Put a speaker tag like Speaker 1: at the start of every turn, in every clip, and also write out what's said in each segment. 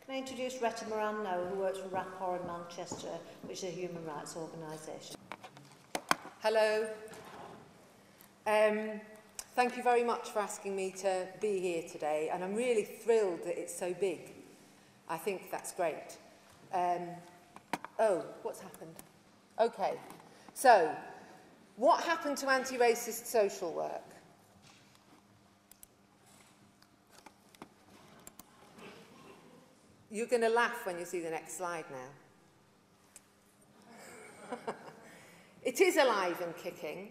Speaker 1: Can I introduce Rhetta Moran now, who works for Rhetta in Manchester, which is a human rights organisation.
Speaker 2: Hello. Thank you very much for asking me to be here today, and I'm really thrilled that it's so big. I think that's great. Oh, what's happened? Okay, so what happened to anti-racist social work? You're going to laugh when you see the next slide now. It is alive and kicking.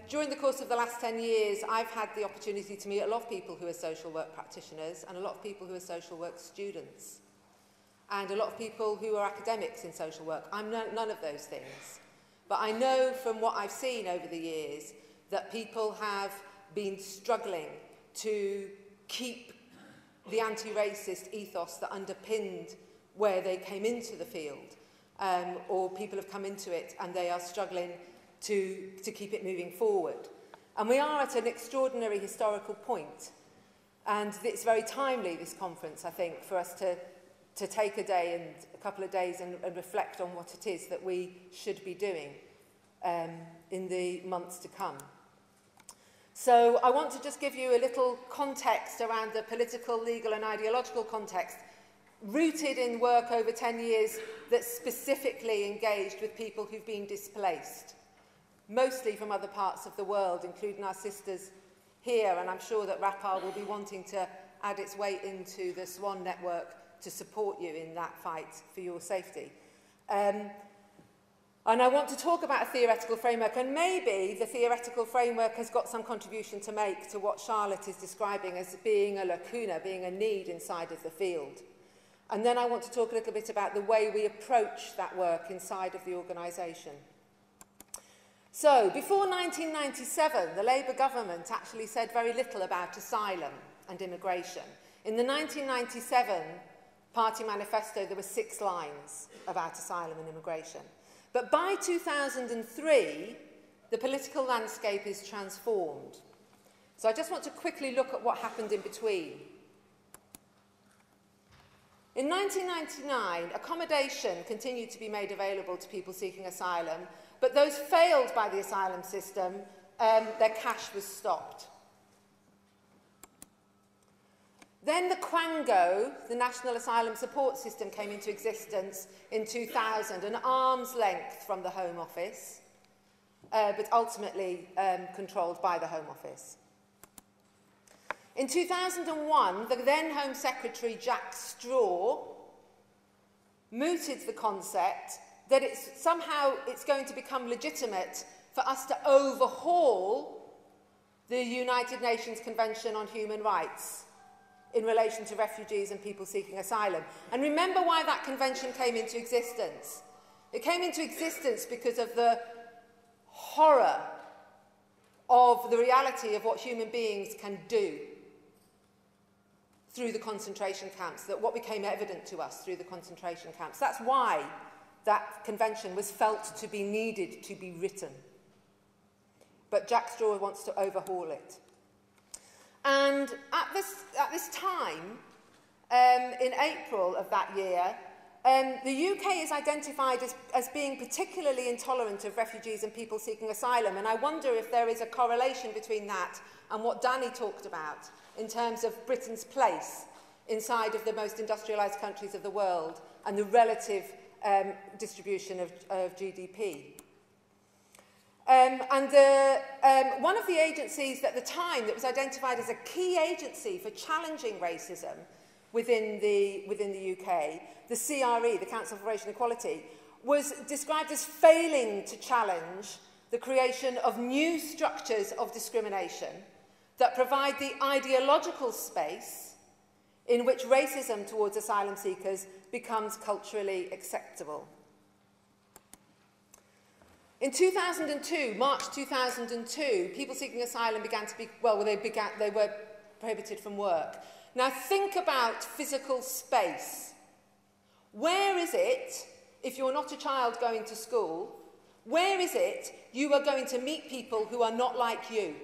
Speaker 2: During the course of the last 10 years, I've had the opportunity to meet a lot of people who are social work practitioners and a lot of people who are social work students and a lot of people who are academics in social work. I'm none of those things. But I know from what I've seen over the years that people have been struggling to keep the anti-racist ethos that underpinned where they came into the field, or people have come into it and they are struggling to keep it moving forward. And we are at an extraordinary historical point, and it's very timely, this conference, I think, for us to take a day and a couple of days and reflect on what it is that we should be doing in the months to come. So I want to just give you a little context around the political, legal and ideological context rooted in work over 10 years that specifically engaged with people who've been displaced, mostly from other parts of the world, including our sisters here, and I'm sure that Rhetta will be wanting to add its weight into the SWAN network to support you in that fight for your safety. And I want to talk about a theoretical framework, and maybe the theoretical framework has got some contribution to make to what Charlotte is describing as being a lacuna, being a need inside of the field. And then I want to talk a little bit about the way we approach that work inside of the organisation. So, before 1997, the Labour government actually said very little about asylum and immigration. In the 1997 party manifesto, there were 6 lines about asylum and immigration. But by 2003, the political landscape is transformed. So I just want to quickly look at what happened in between. In 1999, accommodation continued to be made available to people seeking asylum, but those failed by the asylum system, their cash was stopped. Then the Quango, the National Asylum Support System, came into existence in 2000, an arm's length from the Home Office, but ultimately controlled by the Home Office. In 2001, the then Home Secretary, Jack Straw, mooted the concept that somehow it's going to become legitimate for us to overhaul the United Nations Convention on Human Rights in relation to refugees and people seeking asylum. And remember why that convention came into existence. It came into existence because of the horror of the reality of what human beings can do through the concentration camps, that what became evident to us through the concentration camps. That's why that convention was felt to be needed to be written. But Jack Straw wants to overhaul it. And at this time, in April of that year, the UK is identified as being particularly intolerant of refugees and people seeking asylum. And I wonder if there is a correlation between that and what Danny talked about in terms of Britain's place inside of the most industrialised countries of the world and the relative distribution of GDP. One of the agencies at the time that was identified as a key agency for challenging racism within the UK, the CRE, the Council for Racial Equality, was described as failing to challenge the creation of new structures of discrimination that provide the ideological space in which racism towards asylum seekers becomes culturally acceptable. In 2002, March 2002, people seeking asylum began to be, well, they were prohibited from work. Now think about physical space. Where is it, if you're not a child going to school, where is it you are going to meet people who are not like you?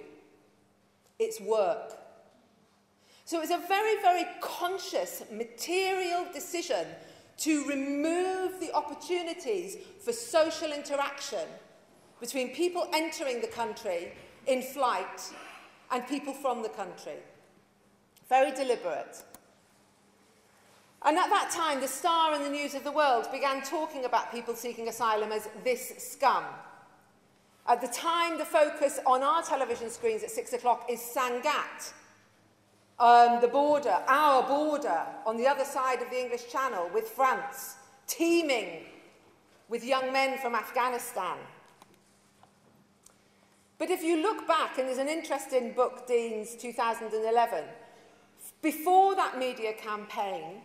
Speaker 2: It's work. So it was a very, very conscious, material decision to remove the opportunities for social interaction between people entering the country in flight and people from the country. Very deliberate. And at that time, the Star and the News of the World began talking about people seeking asylum as this scum. At the time, the focus on our television screens at 6 o'clock is Sangatte, the border, our border, on the other side of the English Channel with France, teeming with young men from Afghanistan. But if you look back, and there's an interesting book, Dean's 2011, before that media campaign,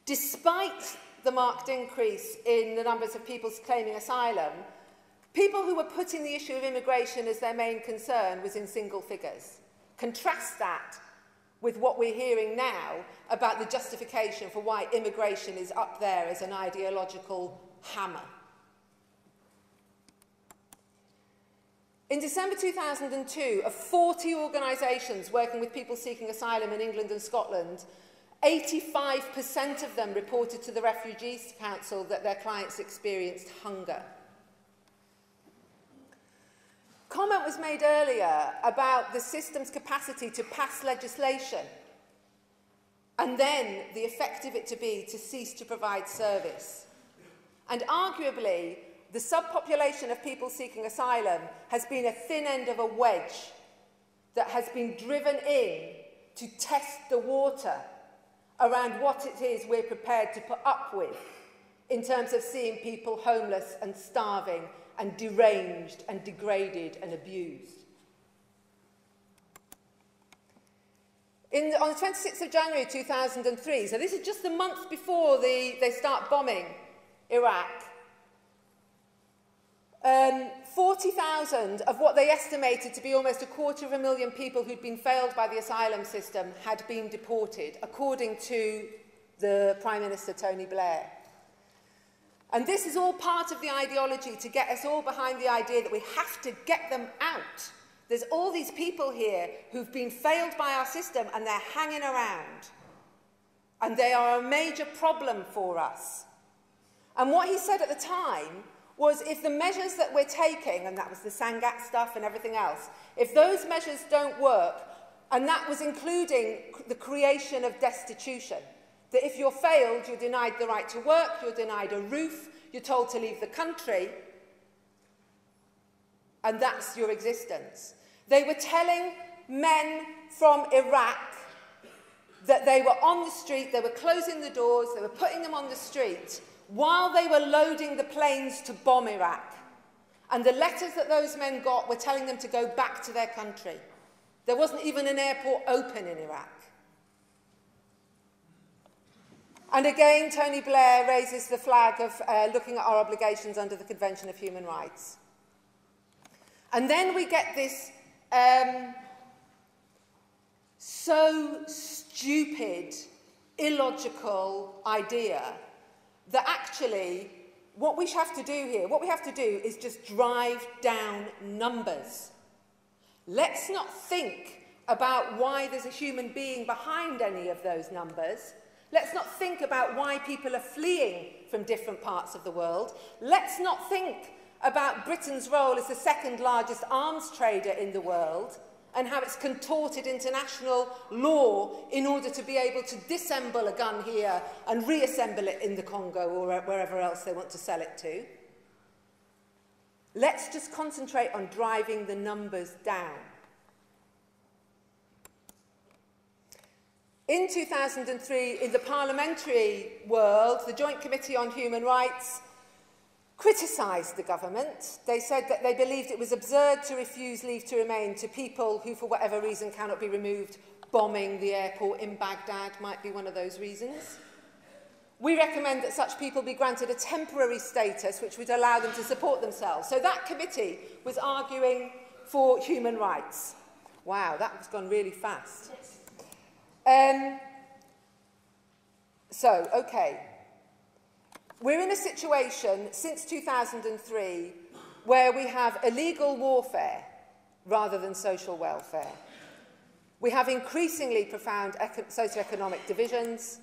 Speaker 2: despite the marked increase in the numbers of people claiming asylum, people who were putting the issue of immigration as their main concern was in single figures. Contrast that with what we're hearing now about the justification for why immigration is up there as an ideological hammer. In December 2002, of 40 organisations working with people seeking asylum in England and Scotland, 85% of them reported to the Refugees Council that their clients experienced hunger. Comment was made earlier about the system's capacity to pass legislation and then the effect of it to be to cease to provide service. And arguably, the subpopulation of people seeking asylum has been a thin end of a wedge that has been driven in to test the water around what it is we're prepared to put up with in terms of seeing people homeless and starving and deranged and degraded and abused. On the 26th of January 2003, so this is just the month before they start bombing Iraq, 40,000 of what they estimated to be almost 250,000 people who'd been failed by the asylum system had been deported, according to the Prime Minister, Tony Blair. And this is all part of the ideology to get us all behind the idea that we have to get them out. There's all these people here who've been failed by our system and they're hanging around. And they are a major problem for us. And what he said at the time was if the measures that we're taking, and that was the Sangatte stuff and everything else, if those measures don't work, and that was including the creation of destitution, that if you're failed, you're denied the right to work, you're denied a roof, you're told to leave the country, and that's your existence. They were telling men from Iraq that they were on the street, they were closing the doors, they were putting them on the street, while they were loading the planes to bomb Iraq. And the letters that those men got were telling them to go back to their country. There wasn't even an airport open in Iraq. And again, Tony Blair raises the flag of looking at our obligations under the Convention of Human Rights. And then we get this so stupid, illogical idea that actually what we have to do is just drive down numbers. Let's not think about why there's a human being behind any of those numbers. Let's not think about why people are fleeing from different parts of the world. Let's not think about Britain's role as the second largest arms trader in the world and how it's contorted international law in order to be able to disassemble a gun here and reassemble it in the Congo or wherever else they want to sell it to. Let's just concentrate on driving the numbers down. In 2003, in the parliamentary world, the Joint Committee on Human Rights criticised the government. They said that they believed it was absurd to refuse leave to remain to people who, for whatever reason, cannot be removed. Bombing the airport in Baghdad might be one of those reasons. We recommend that such people be granted a temporary status which would allow them to support themselves. So that committee was arguing for human rights. Wow, that has gone really fast. Okay. We're in a situation since 2003 where we have illegal warfare rather than social welfare. We have increasingly profound socioeconomic divisions.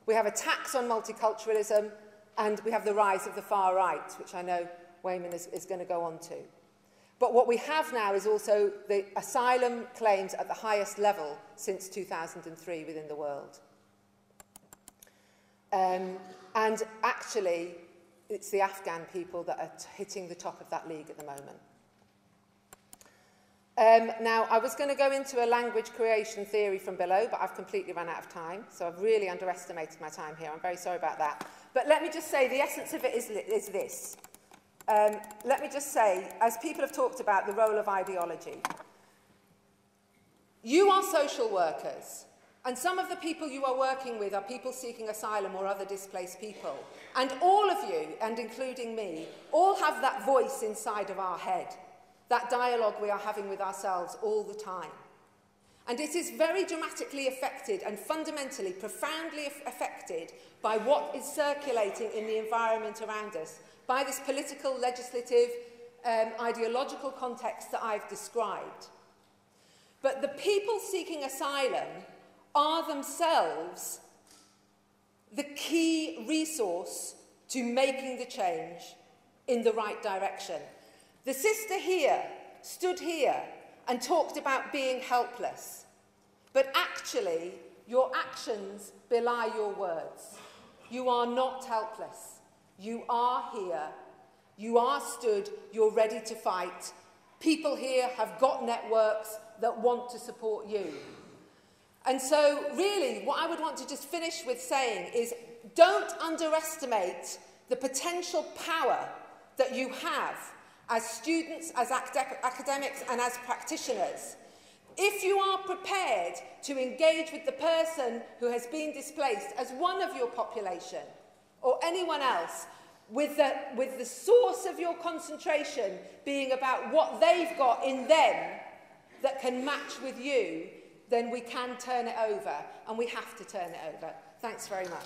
Speaker 2: We have attacks on multiculturalism, and we have the rise of the far right, which I know Wayman is going to go on to. But what we have now is also the asylum claims at the highest level since 2003 within the world. And actually, it's the Afghan people that are hitting the top of that league at the moment. Now, I was going to go into a language creation theory from below, but I've completely run out of time, so I've really underestimated my time here. I'm very sorry about that. But let me just say, the essence of it is this. Let me just say, as people have talked about the role of ideology, you are social workers, and some of the people you are working with are people seeking asylum or other displaced people. And all of you, and including me, all have that voice inside of our head, that dialogue we are having with ourselves all the time. And it is very dramatically affected and fundamentally, profoundly affected by what is circulating in the environment around us, by this political, legislative, ideological context that I've described. But the people seeking asylum are themselves the key resource to making the change in the right direction. The sister here stood here and talked about being helpless. But actually, your actions belie your words. You are not helpless. You are here. You are stood. You're ready to fight. People here have got networks that want to support you. And so, really, what I would want to just finish with saying is, don't underestimate the potential power that you have as students, as academics, and as practitioners. If you are prepared to engage with the person who has been displaced as one of your population, or anyone else, with the source of your concentration being about what they've got in them that can match with you, then we can turn it over, and we have to turn it over. Thanks very much.